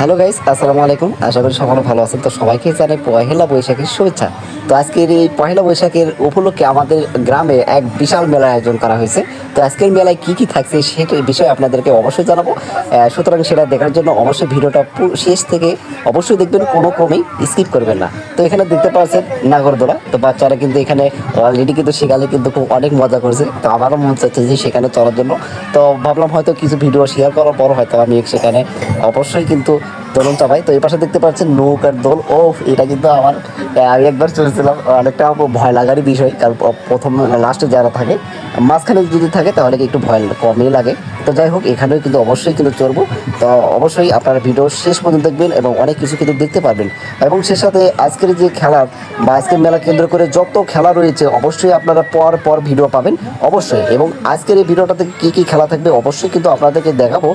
Hello guys, আসসালামু আলাইকুম। আশা করি সকলে ভালো আছেন। তো সবাইকে জানাই পহেলা বৈশাখের শুভেচ্ছা। তো আজকের এই পহেলা বৈশাখের উপলক্ষে আমাদের গ্রামে এক বিশাল মেলার আয়োজন করা হয়েছে। তো আজকের মেলায় কি কি থাকছে সেটার বিষয়ে আপনাদেরকে অবশ্যই জানাবো। সুতরাং সেটা দেখার জন্য অবশ্যই ভিডিওটা শেষ থেকে অবশ্যই দেখবেন, কোনো ক্রমেই স্কিপ করবেন না। তো এখানে দেখতে পাচ্ছেন নাগরদোলা। তো বাচ্চারা কিন্তু এখানে অলরেডি কিন্তু সেখানে কিন্তু খুব অনেক মজা করছে। তো আমারও মন চাচ্ছে যে সেখানে চলার জন্য। তো ভাবলাম হয়তো কিছু ভিডিও শেয়ার করার পর হয়তো আমি সেখানে অবশ্যই কিন্তু দোলন চাপাই। তো এই পাশে দেখতে পাচ্ছেন নৌকার দোল। ও, এটা কিন্তু আমার আমি একবার চলছিলাম, অনেকটা ভয় লাগারই বিষয়। কারণ প্রথম লাস্টে যারা থাকে, মাঝখানে যদি থাকে তাহলে কি একটু ভয় কমই লাগে। তো যাই হোক, এখানেও কিন্তু অবশ্যই কিন্তু চড়বো। তো অবশ্যই আপনারা ভিডিও শেষ পর্যন্ত দেখবেন এবং অনেক কিছু কিন্তু দেখতে পারবেন। এবং সে সাথে আজকের যে খেলার বা আজকের মেলা কেন্দ্র করে যত খেলা রয়েছে অবশ্যই আপনারা পর পর ভিডিও পাবেন অবশ্যই। এবং আজকের এই ভিডিওটাতে কী কী খেলা থাকবে অবশ্যই কিন্তু আপনাদেরকে দেখাবো।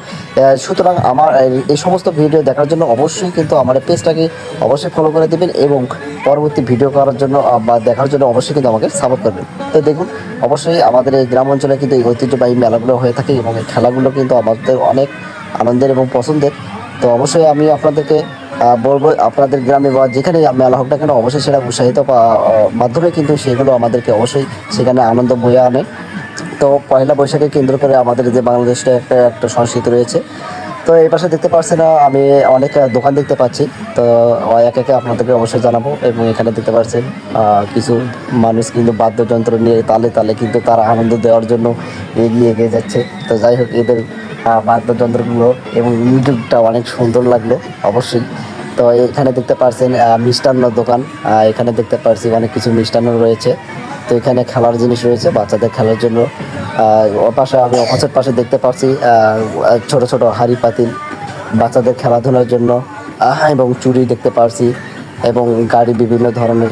সুতরাং আমার এই সমস্ত ভিডিও দেখার জন্য অবশ্যই কিন্তু আমার পেজটাকে অবশ্যই ফলো করে দেবেন এবং পরবর্তী ভিডিও করার জন্য বা দেখার জন্য অবশ্যই কিন্তু আমাকে সাপোর্ট করবেন। তো দেখুন, অবশ্যই আমাদের এই গ্রাম অঞ্চলে কিন্তু এই ঐতিহ্যবাহী মেলাগুলো হয়ে থাকে এবং এই খেলাগুলো কিন্তু আমাদের অনেক আনন্দের এবং পছন্দের। তো অবশ্যই আমি আপনাদেরকে বলবো, আপনাদের গ্রামে বা যেখানে মেলা হোক না কেন অবশ্যই সেটা উৎসাহিত বা মাধ্যমে কিন্তু সেগুলো আমাদেরকে অবশ্যই সেখানে আনন্দ বয়ে আনে। তো পয়লা বৈশাখকে কেন্দ্র করে আমাদের যে বাংলাদেশটা একটা একটা সংস্কৃতি রয়েছে। তো এই পাশে দেখতে পাচ্ছেন আমি অনেক দোকান দেখতে পাচ্ছি। তো এক একে আপনাদেরকে অবশ্যই জানাবো। এবং এখানে দেখতে পাচ্ছেন কিছু মানুষ কিন্তু বাদ্যযন্ত্র নিয়ে তালে তালে কিন্তু তারা আনন্দ দেওয়ার জন্য এগিয়ে যাচ্ছে। তো যাই হোক, এদের বাদ্যযন্ত্রগুলো এবং মিউজিকটা অনেক সুন্দর লাগলো অবশ্যই। তো এখানে দেখতে পাচ্ছেন মিষ্টান্ন দোকান। এখানে দেখতে পাচ্ছি অনেক কিছু মিষ্টান্ন রয়েছে। তো এখানে খেলার জিনিস রয়েছে বাচ্চাদের খেলার জন্য। ওর পাশে আমি অপোজিট পাশে দেখতে পাচ্ছি ছোট ছোট হাঁড়ি পাতিল বাচ্চাদের খেলাধুলার জন্য। এবং চুড়ি দেখতে পাচ্ছি এবং গাড়ি, বিভিন্ন ধরনের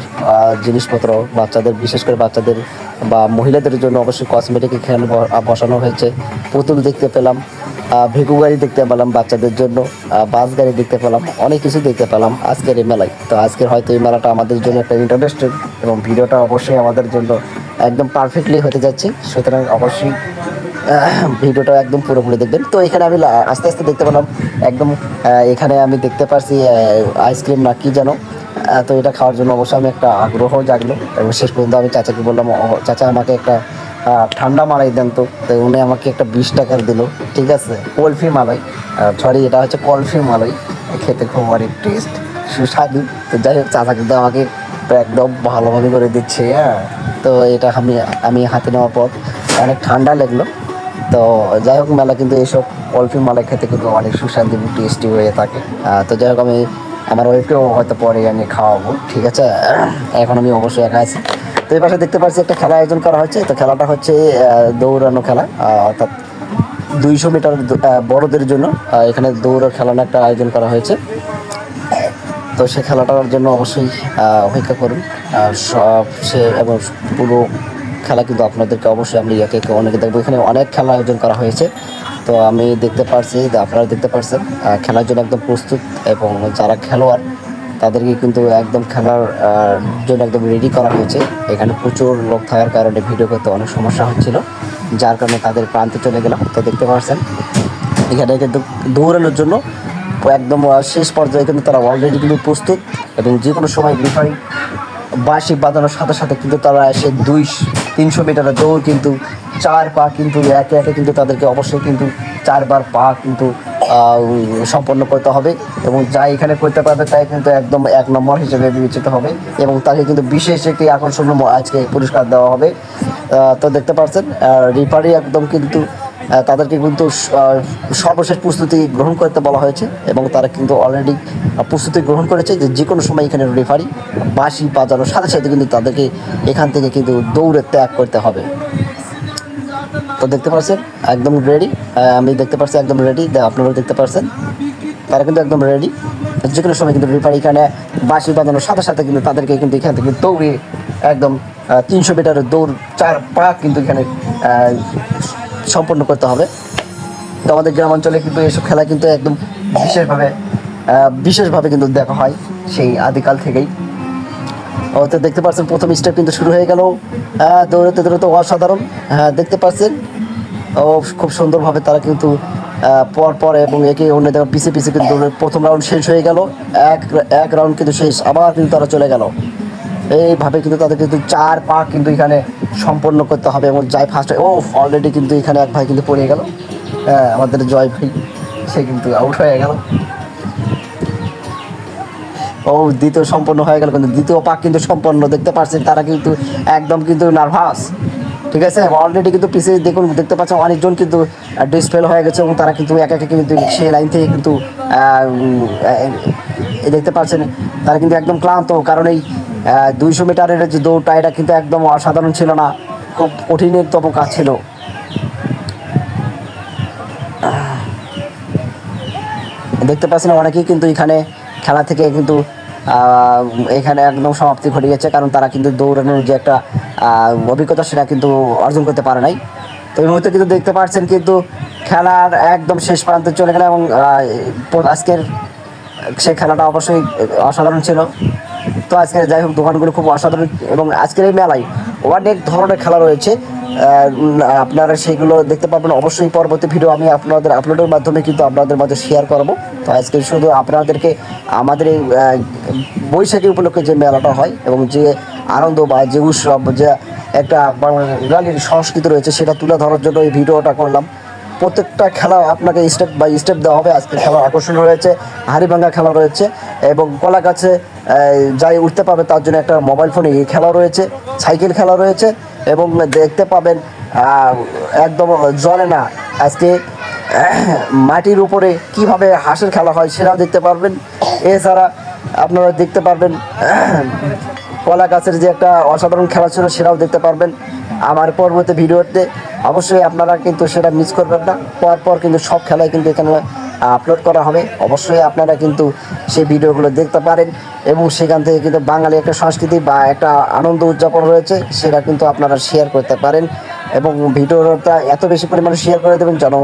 জিনিসপত্র বাচ্চাদের, বিশেষ করে বাচ্চাদের বা মহিলাদের জন্য অবশ্যই কসমেটিক এখানে বসানো হয়েছে। পুতুল দেখতে পেলাম, ভেকু গাড়ি দেখতে পেলাম বাচ্চাদের জন্য, বাস গাড়ি দেখতে পেলাম, অনেক কিছু দেখতে পেলাম আজকের এই মেলায়। তো আজকের হয়তো এই মেলাটা আমাদের জন্য একটা ইন্টারেস্টেড এবং ভিডিওটা অবশ্যই আমাদের জন্য একদম পারফেক্টলি হতে যাচ্ছে। সুতরাং অবশ্যই ভিডিওটা একদম পুরোপুরি দেখবেন। তো এখানে আমি আস্তে আস্তে দেখতে পেলাম একদম এখানে আমি দেখতে পাচ্ছি আইসক্রিম না কি যেন। তো এটা খাওয়ার জন্য অবশ্যই আমি একটা আগ্রহ জাগলো এবং শেষ পর্যন্ত আমি চাচাকে বললাম, চাচা আমাকে একটা ঠান্ডা মালাই দেন। তো উনি আমাকে একটা 20 টাকার দিল। ঠিক আছে, কলফি মালাই, সরি এটা হচ্ছে কলফি মালাই। খেতে খুব অনেক টেস্ট, সুস্বাদু। তো যাই হোক, চাচা কিন্তু আমাকে একদম ভালোভাবে করে দিচ্ছে। হ্যাঁ, তো এটা আমি আমি হাতে নেওয়ার পর অনেক ঠান্ডা লাগলো। তো যাই হোক, মেলা কিন্তু এইসব কলফি মালাই খেতে কিন্তু অনেক সুস্বাদু টেস্টি হয়ে থাকে। তো যাই হোক, আমি আমার ওয়াইফকেও হয়তো পরে আমি খাওয়াবো। ঠিক আছে, এখন আমি অবশ্যই একা আছি। তো এই পাশে দেখতে পাচ্ছি একটা খেলা আয়োজন করা হচ্ছে। তো খেলাটা হচ্ছে দৌড়ানো খেলা, অর্থাৎ 200 মিটার বড়দের জন্য এখানে দৌড় খেলানো একটা আয়োজন করা হয়েছে। তো সে খেলাটার জন্য অবশ্যই অপেক্ষা করুন। সব সে এবং পুরো খেলা কিন্তু আপনাদেরকে অবশ্যই আমি একে একে অনেকে দেখবো। এখানে অনেক খেলা আয়োজন করা হয়েছে। তো আমি দেখতে পারছি, আপনারা দেখতে পাচ্ছেন খেলার জন্য একদম প্রস্তুত। এবং যারা খেলোয়াড় তাদেরকে কিন্তু একদম খেলার জন্য একদম রেডি করা হয়েছে। এখানে প্রচুর লোক থাকার কারণে ভিডিও করতে অনেক সমস্যা হচ্ছিল, যার কারণে তাদের প্রান্তে চলে গেলাম। তো দেখতে পাচ্ছেন এখানে কিন্তু দৌড়ানোর জন্য একদম শেষ পর্যায়ে কিন্তু তারা অলরেডি কিন্তু প্রস্তুত। এবং যে কোনো সময় রেফারি বাঁশি বাজানোর সাথে সাথে কিন্তু তারা এসে 200-300 মিটারের দৌড় কিন্তু 4 পা কিন্তু একে একে কিন্তু তাদেরকে অবশ্যই কিন্তু 4বার পা কিন্তু সম্পন্ন করতে হবে। এবং যা এখানে করতে পারবে তাই কিন্তু একদম 1 নম্বর হিসেবে বিবেচিত হবে এবং তাকে কিন্তু বিশেষ একটি আকর্ষণীয় আজকে পুরস্কার দেওয়া হবে। তো দেখতে পাচ্ছেন রেফারি একদম কিন্তু তাদেরকে কিন্তু সর্বশেষ প্রস্তুতি গ্রহণ করতে বলা হয়েছে এবং তারা কিন্তু অলরেডি প্রস্তুতি গ্রহণ করেছে যে কোনো সময় এখানে রেফারি বাঁশি বাজানোর সাথে সাথে কিন্তু তাদেরকে এখান থেকে কিন্তু দৌড়ে ত্যাগ করতে হবে। তো দেখতে পাচ্ছেন একদম রেডি, আমি দেখতে পাচ্ছি একদম রেডি, আপনারাও দেখতে পাচ্ছেন তারা কিন্তু একদম রেডি। যে কোনো সময় কিন্তু রেফারি এখানে বাঁশি বাজানোর সাথে সাথে কিন্তু তাদেরকে কিন্তু এখান থেকে দৌড়ে একদম 300 মিটারের দৌড় 4 পা কিন্তু এখানে সম্পন্ন করতে হবে। তো আমাদের গ্রামাঞ্চলে কিন্তু এইসব খেলা কিন্তু একদম বিশেষভাবে কিন্তু দেখা হয় সেই আদিকাল থেকেই। ও তো দেখতে পাচ্ছেন প্রথম স্টেপ কিন্তু শুরু হয়ে গেল। দৌড়াতে দৌড়াতে অসাধারণ, দেখতে পাচ্ছেন ও খুব সুন্দরভাবে তারা কিন্তু পর পর এবং একে অন্য দেখো পিছিয়ে পিছিয়ে কিন্তু প্রথম রাউন্ড শেষ হয়ে গেল। এক এক রাউন্ড কিন্তু শেষ, আবার কিন্তু তারা চলে গেল। এইভাবে কিন্তু তাদের কিন্তু 4 পাক কিন্তু এখানে সম্পন্ন করতে হবে এবং যাই ফার্স্ট ও অলরেডি কিন্তু এখানে এক ভাই কিন্তু পড়ে গেল। হ্যাঁ, আমাদের জয় ভাই সে কিন্তু আউট হয়ে গেল। ও দ্বিতীয় সম্পন্ন হয়ে গেল, কিন্তু দ্বিতীয় পাক কিন্তু সম্পন্ন দেখতে পাচ্ছেন তারা কিন্তু একদম কিন্তু নার্ভাস। ঠিক আছে, অলরেডি কিন্তু পিছিয়ে দেখুন দেখতে পাচ্ছেন অনেকজন কিন্তু ডিসফেল হয়ে গেছে এবং তারা কিন্তু একা একা কিন্তু সেই লাইন থেকে কিন্তু দেখতে পাচ্ছেন তারা কিন্তু একদম ক্লান্ত, কারণ এই 200 মিটারের যে দৌড়টা এটা কিন্তু একদম অসাধারণ ছিল না, খুব কঠিনতম কাজ ছিল। দেখতে পাচ্ছেন অনেকেই কিন্তু এখানে খেলা থেকে কিন্তু এখানে একদম সমাপ্তি ঘটে গেছে, কারণ তারা কিন্তু দৌড়ানোর যে একটা অভিজ্ঞতা সেটা কিন্তু অর্জন করতে পারে নাই। তো এই মুহূর্তে কিন্তু দেখতে পাচ্ছেন কিন্তু খেলার একদম শেষ প্রান্তে চলে গেলে এবং আজকের সেই খেলাটা অবশ্যই অসাধারণ ছিল। তো আজকের যাই হোক দোকানগুলো খুব অসাধারণ এবং আজকের এই মেলায় অনেক ধরনের খেলা রয়েছে, আপনারা সেইগুলো দেখতে পাবেন অবশ্যই। পরবর্তী ভিডিও আমি আপনাদের আপলোডের মাধ্যমে কিন্তু আপনাদের মাঝে শেয়ার করব। তো আজকে শুধু আপনাদেরকে আমাদের এই বৈশাখী উপলক্ষে যে মেলাটা হয় এবং যে আনন্দ বা যে উৎসব যে একটা বাঙালির সংস্কৃতি রয়েছে সেটা তুলে ধরার জন্য এই ভিডিওটা করলাম। প্রত্যেকটা খেলা আপনাকে স্টেপ বাই স্টেপ দেওয়া হবে। আজকে খেলার আকর্ষণ রয়েছে, হাড়িভাঙ্গা খেলা রয়েছে এবং কলা গাছে যাই উঠতে পারবে তার জন্য একটা মোবাইল ফোনে এই খেলা রয়েছে, সাইকেল খেলা রয়েছে এবং দেখতে পাবেন একদম জলে না আজকে মাটির উপরে কিভাবে হাঁসের খেলা হয় সেটাও দেখতে পারবেন। এছাড়া আপনারা দেখতে পারবেন কলা গাছের যে একটা অসাধারণ খেলা ছিল সেটাও দেখতে পারবেন আমার পরবর্তী ভিডিওতে। অবশ্যই আপনারা কিন্তু সেটা মিস করবেন না, পর কিন্তু সব খেলাই কিন্তু এখানে আপলোড করা হবে। অবশ্যই আপনারা কিন্তু সেই ভিডিওগুলো দেখতে পারেন এবং সেখান থেকে কিন্তু বাঙালি একটা সংস্কৃতি বা একটা আনন্দ উদযাপন রয়েছে সেটা কিন্তু আপনারা শেয়ার করতে পারেন এবং ভিডিওটা এত বেশি পরিমাণে শেয়ার করে দেবেন যেন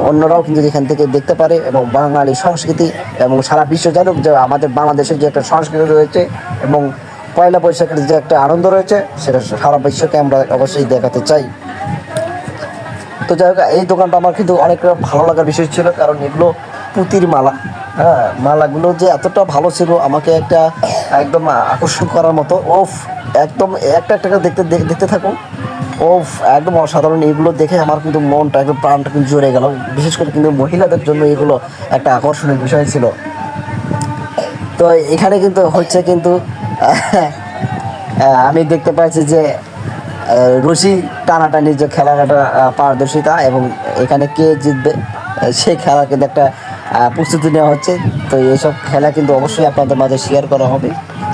অন্যরাও কিন্তু এখান থেকে দেখতে পারে এবং বাঙালি সংস্কৃতি এবং সারা বিশ্ব জানুক যে আমাদের বাংলাদেশের যে একটা সংস্কৃতি রয়েছে এবং পয়লা বৈশাখের যে একটা আনন্দ রয়েছে সেটা সারা বিশ্বকে আমরা অবশ্যই দেখাতে চাই। তো যাই হোক এই দোকানটা আমার কিন্তু অনেক ভালো লাগার বিষয় ছিল, কারণ এগুলো পুঁতির মালা। হ্যাঁ, মালাগুলো যে এতটা ভালো ছিল আমাকে একটা একদম আকর্ষণ করার মতো। ওফ, একদম একটা একটা দেখতে দেখতে থাকুন। ওফ, একদম অসাধারণ। এগুলো দেখে আমার কিন্তু মনটা একদম প্রাণটা কিন্তু জুড়ে গেল। বিশেষ করে কিন্তু মহিলাদের জন্য এগুলো একটা আকর্ষণীয় বিষয় ছিল। তো এখানে কিন্তু হচ্ছে কিন্তু আমি দেখতে পাচ্ছি যে রশি টানাটানির যে খেলার একটা পারদর্শিতা এবং এখানে কে জিতবে সেই খেলার কিন্তু একটা প্রস্তুতি নেওয়া হচ্ছে। তো এইসব খেলা কিন্তু অবশ্যই আপনাদের মাঝে শেয়ার করা হবে।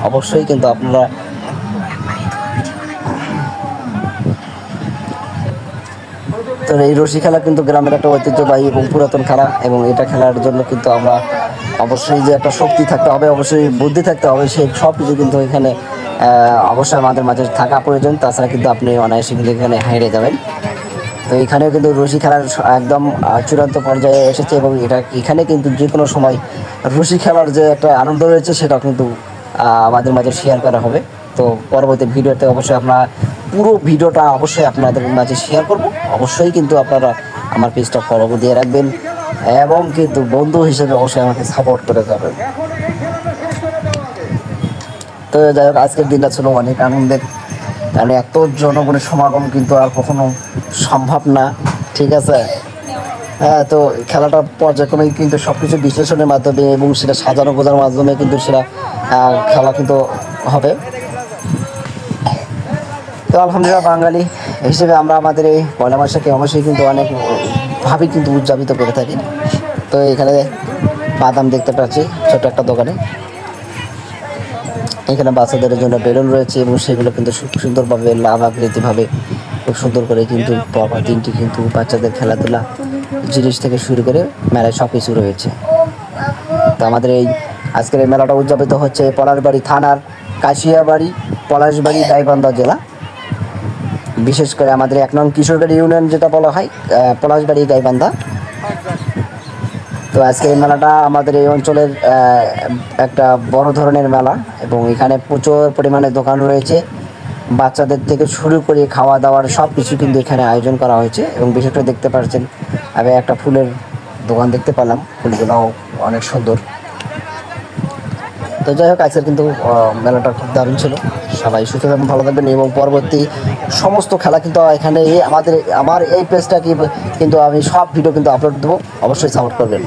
অবশ্যই কিন্তু আপনারা তো এই রশি খেলা কিন্তু গ্রামের একটা ঐতিহ্যবাহী এবং পুরাতন খেলা এবং এটা খেলার জন্য কিন্তু আমরা অবশ্যই যে একটা শক্তি থাকতে হবে, অবশ্যই বুদ্ধি থাকতে হবে, সেই সব কিছু কিন্তু এখানে অবশ্যই আমাদের মাঝে থাকা প্রয়োজন। তাছাড়া কিন্তু আপনি অনায়াসে কিন্তু এখানে হেরে যাবেন। তো এখানেও কিন্তু রশি খেলার একদম চূড়ান্ত পর্যায়ে এসেছে এবং এখানে কিন্তু যে কোনো সময় রশি খেলার যে একটা আনন্দ রয়েছে সেটা কিন্তু আমাদের মাঝে শেয়ার করা হবে। তো পরবর্তী ভিডিওতে অবশ্যই আপনার পুরো ভিডিওটা অবশ্যই আপনাদের মাঝে শেয়ার করব। অবশ্যই কিন্তু আপনারা আমার পেজটা ফলো দিয়ে রাখবেন এবং কিন্তু বন্ধু হিসেবে অবশ্যই আমাকে সাপোর্ট করে যাবেন। তো যাই হোক আজকের দিনটা ছিল অনেক আনন্দের, কারণ এত জনগণের সমাগম কিন্তু আর কখনো সম্ভব না। ঠিক আছে, হ্যাঁ, তো খেলাটা পর্যায়ক্রমে কিন্তু সব কিছু বিশ্লেষণের মাধ্যমে এবং সেটা সাজানো গোজার মাধ্যমে কিন্তু সেটা খেলা কিন্তু হবে। তো আলহামদুলিল্লাহ বাঙালি হিসেবে আমরা আমাদের এই পয়লা বৈশাখকে অবশ্যই কিন্তু অনেকভাবে কিন্তু উদযাপিত করে থাকি। তো এখানে বাদাম দেখতে পাচ্ছি ছোট একটা দোকানে, এখানে বাচ্চাদের জন্য বেলুন রয়েছে এবং সেগুলো কিন্তু খুব সুন্দরভাবে লাভ আকৃতিভাবে খুব সুন্দর করে কিন্তু পরপর দিনটি কিন্তু বাচ্চাদের খেলাধুলা জিনিস থেকে শুরু করে মেলায় সব কিছু রয়েছে। তো আমাদের এই আজকের এই মেলাটা উদযাপিত হচ্ছে পলাশবাড়ি থানার কাশিয়াবাড়ি পলাশবাড়ি গাইবান্ধা জেলা, বিশেষ করে আমাদের 1 নং কিশোরগড় ইউনিয়ন যেটা বলা হয় পলাশবাড়ি গাইবান্ধা। তো আজকে এই মেলাটা আমাদের এই অঞ্চলের একটা বড় ধরনের মেলা এবং এখানে প্রচুর পরিমাণে দোকান রয়েছে। বাচ্চাদের থেকে শুরু করে খাওয়া দাওয়ার সব কিছু কিন্তু এখানে আয়োজন করা হয়েছে এবং বিশেষ করে দেখতে পাচ্ছেন আমি একটা ফুলের দোকান দেখতে পেলাম, ফুলগুলোও অনেক সুন্দর। তো যাই হোক, আজকের কিন্তু মেলাটা খুব দারুণ ছিল। সবাই সুস্থ থাকবেন, ভালো থাকবেন, এবং পরবর্তী সমস্ত খেলা কিন্তু এখানে আমার এই পেজটা কিন্তু আমি সব ভিডিও কিন্তু আপলোড দেবো, অবশ্যই সাপোর্ট করবেন।